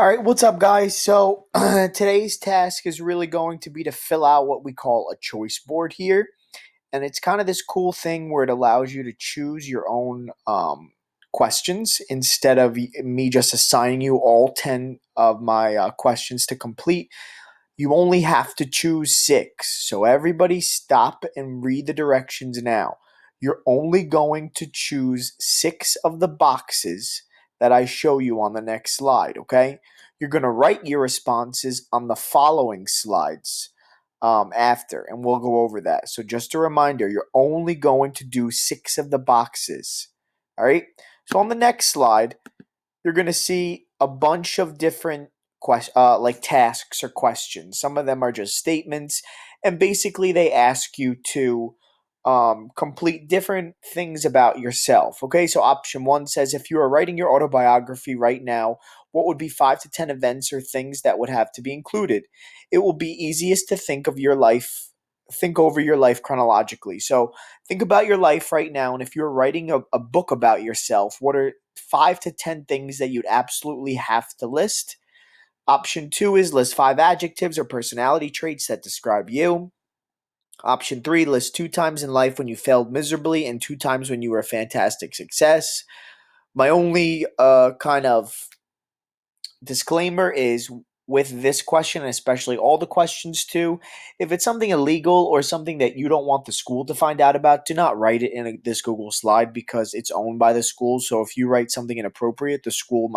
All right, what's up, guys? So today's task is really going to be to fill out what we call a choice board here. And it's kind of this cool thing where it allows you to choose your own questions instead of me just assigning you all 10 of my questions to complete. You only have to choose six. So everybody stop and read the directions now. You're only going to choose six of the boxes that I show you on the next slide, okay? You're going to write your responses on the following slides after, and we'll go over that. So just a reminder, you're only going to do six of the boxes, all right? So on the next slide, you're going to see a bunch of different like tasks or questions. Some of them are just statements, and basically they ask you to complete different things about yourself. Okay, so option one says if you are writing your autobiography right now, what would be 5 to 10 events or things that would have to be included? It will be easiest to think of your life. Think over your life chronologically. So think about your life right now, and if you're writing a book about yourself, what are 5 to 10 things that you'd absolutely have to list? Option two is list 5 adjectives or personality traits that describe you. Option three, list 2 times in life when you failed miserably and 2 times when you were a fantastic success. My only kind of disclaimer is with this question, and especially all the questions too, if it's something illegal or something that you don't want the school to find out about, do not write it in this Google slide because it's owned by the school. So if you write something inappropriate, the school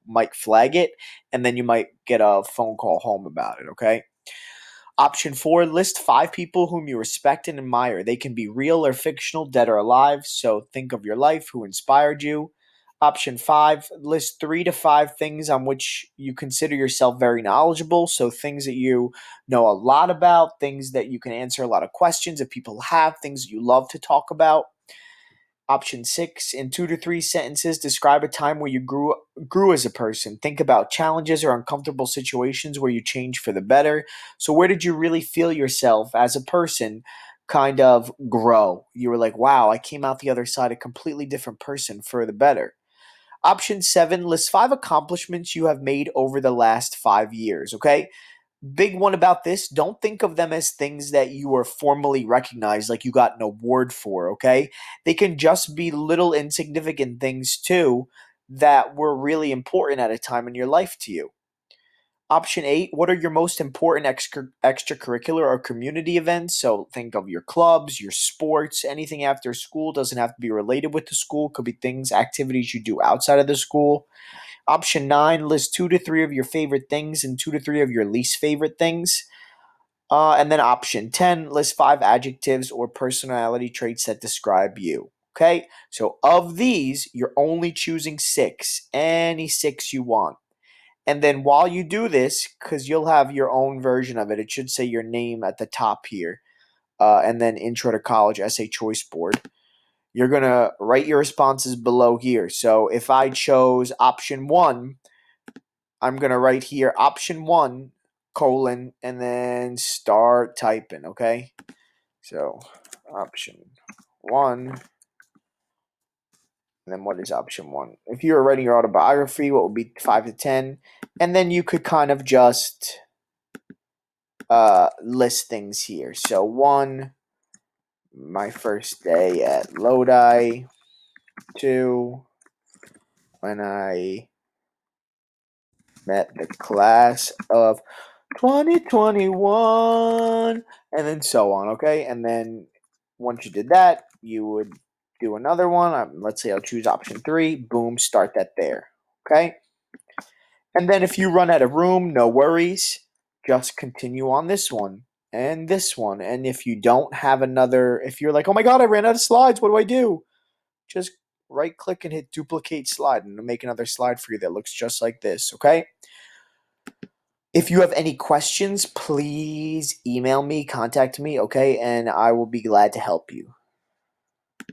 might flag it, and then you might get a phone call home about it. Okay. Option four, list 5 people whom you respect and admire. They can be real or fictional, dead or alive. So think of your life, who inspired you. Option five, list 3 to 5 things on which you consider yourself very knowledgeable. So things that you know a lot about, things that you can answer a lot of questions that people have, things that you love to talk about. Option six, in 2 to 3 sentences, describe a time where you grew as a person. Think about challenges or uncomfortable situations where you changed for the better. So where did you really feel yourself as a person kind of grow? You were like, wow, I came out the other side a completely different person for the better. Option seven, list 5 accomplishments you have made over the last 5 years. Okay. Big one about this, don't think of them as things that you are formally recognized, like you got an award for, okay? They can just be little insignificant things too that were really important at a time in your life to you. Option eight, what are your most important extracurricular or community events? So think of your clubs, your sports, anything after school. Doesn't have to be related with the school, could be things, activities you do outside of the school. Option nine, list 2 to 3 of your favorite things and 2 to 3 of your least favorite things. And then option 10, list 5 adjectives or personality traits that describe you. Okay, so of these, you're only choosing six, any six you want. And then while you do this, because you'll have your own version of it, it should say your name at the top here, and then Intro to College Essay Choice Board. You're going to write your responses below here. So if I chose option one, I'm going to write here option one, colon, and then start typing, okay? So option one, and then what is option one? If you were writing your autobiography, what would be 5 to 10? And then you could kind of just list things here. So one, my first day at Lodi. Two, when I met the class of 2021, and then so on, okay? And then once you did that, you would do another one. Let's say I'll choose option three. Boom, start that there, okay? And then if you run out of room, no worries. Just continue on this one and this one. And if you don't have another, if you're like, oh my God, I ran out of slides, what do I do? Just right click and hit duplicate slide, and it'll make another slide for you that looks just like this, okay? If you have any questions, please email me, contact me, okay? And I will be glad to help you.